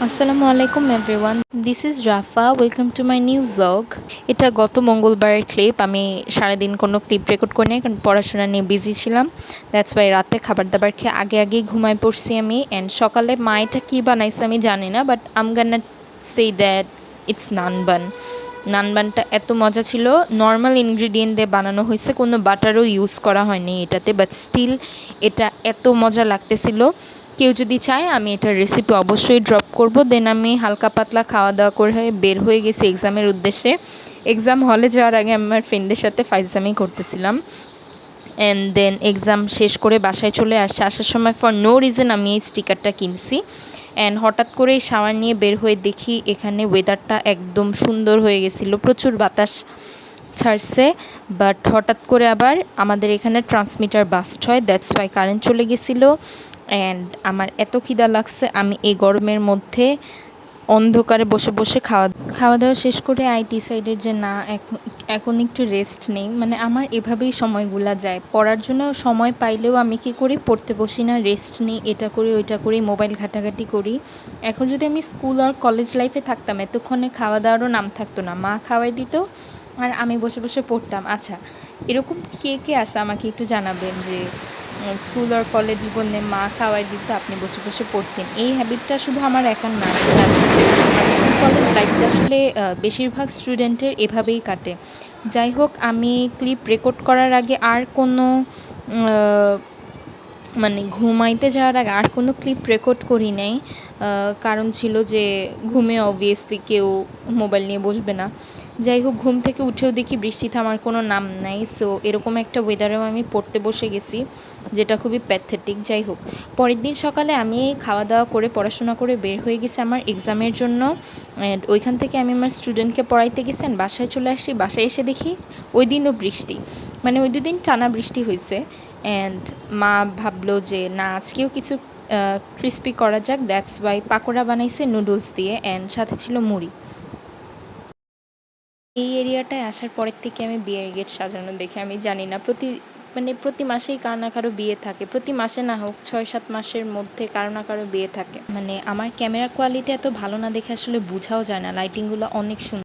আসসালামু আলাইকুম everyone, this is Rafa. Welcome to my new blog. এটা গত মঙ্গলবারের ক্লিপ। আমি সারাদিন কোনো ক্লিপ রেকর্ড করি নাই, কারণ পড়াশোনা নিয়ে বিজি ছিলাম। দ্যাটস ওয়াই রাতে খাবার দাবার খেয়ে আগেই ঘুমায় পড়ছি আমি। অ্যান্ড সকালে মা এটা কী বানাইছে আমি জানি না, but I'm gonna say that it's Nanban. নানবানটা এত মজা ছিল। নর্মাল ইনগ্রিডিয়েন্ট দিয়ে বানানো হয়েছে, কোনো বাটারও ইউজ করা হয়নি এটাতে, বাট স্টিল এটা এত মজা লাগতেছিল। কেউ যদি চায় আমি এটার রেসিপি অবশ্যই ড্রপ করব। দেন আমি হালকা পাতলা খাওয়া দাওয়া করে বের হয়ে গেছি এক্সামের উদ্দেশ্যে। এক্সাম হলে যাওয়ার আগে আমার ফ্রেন্ডের সাথে ফাইজলামি করতেছিলাম। অ্যান্ড দেন এক্সাম শেষ করে বাসায় চলে আসার সময় ফর নো রিজন আমি এই স্টিকারটা কিনছি। অ্যান্ড হঠাৎ করেই শাওয়ার নিয়ে বের হয়ে দেখি এখানে ওয়েদারটা একদম সুন্দর হয়ে গেছিলো, প্রচুর বাতাস ছাড়ছে। বাট হঠাৎ করে আবার আমাদের এখানে ট্রান্সমিটার বাস্ট হয়, দ্যাটস ওয়াই কারেন্ট চলে গেছিলো। অ্যান্ড আমার এত খিদা লাগছে, আমি এই গরমের মধ্যে অন্ধকারে বসে বসে খাওয়া দাওয়া শেষ করে আই ডিসাইডেড যে না, এখন একটু রেস্ট নেই। মানে আমার এভাবেই সময়গুলা যায়। পড়ার জন্য সময় পাইলেও আমি কী করি, পড়তে বসি না, রেস্ট নিই, এটা করি ওইটা করি, মোবাইল ঘাটাঘাটি করি। এখন যদি আমি স্কুল আর কলেজ লাইফে থাকতাম, এতক্ষণে খাওয়া দাওয়ারও নাম থাকতো না, মা খাওয়াই দিত আর আমি বসে বসে পড়তাম। আচ্ছা, এরকম কে কে আছে আমাকে একটু জানাবেন যে স্কুল আর কলেজ জীবনে মা খাওয়াই দিত, আপনি বসে বসে পড়তেন। এই হ্যাবিটটা শুধু আমার একার না, আর স্কুল কলেজ লাইফটা আসলে বেশিরভাগ স্টুডেন্টের এভাবেই কাটে। যাই হোক, আমি ক্লিপ রেকর্ড করার আগে আর কোনো মানে ঘুমাইতে যাওয়ার আগে আর কোনো ক্লিপ রেকর্ড করি নাই। কারণ ছিল যে ঘুমে অবভিয়াসলি কেউ মোবাইল নিয়ে বসবে না। যাই হোক, ঘুম থেকে উঠেও দেখি বৃষ্টি থামার কোনো নাম নাই। সো এরকম একটা ওয়েদারেও আমি পড়তে বসে গেছি, যেটা খুবই প্যাথেটিক। যাই হোক, পরের দিন সকালে আমি খাওয়া দাওয়া করে পড়াশোনা করে বের হয়ে গেছি আমার এক্সামের জন্য। অ্যান্ড ওইখান থেকে আমি আমার স্টুডেন্টকে পড়াইতে গেছেন, বাসায় চলে আসছি। বাসায় এসে দেখি ওই দিনও বৃষ্টি, মানে ওই দুদিন টানা বৃষ্টি হয়েছে। অ্যান্ড মা ভাবলো যে না, আজকেও কিছু ক্রিস্পি করা যাক, দ্যাটস ওয়াই পাকোড়া বানাইছে নুডলস দিয়ে, অ্যান্ড সাথে ছিল মুড়ি। এই এরিয়াটায় আসার পরের থেকে আমি বিয়ের গেট সাজানো দেখে আমি জানি না, প্রতি মাসেই কারো না কারো বিয়ে থাকে। প্রতি মাসে না হোক, 6-7 মাসের মধ্যে কারো না কারো বিয়ে থাকে। মানে আমার ক্যামেরা কোয়ালিটি এত ভালো না দেখে আসলে বোঝাও যায় না, লাইটিংগুলো অনেক সুন্দর।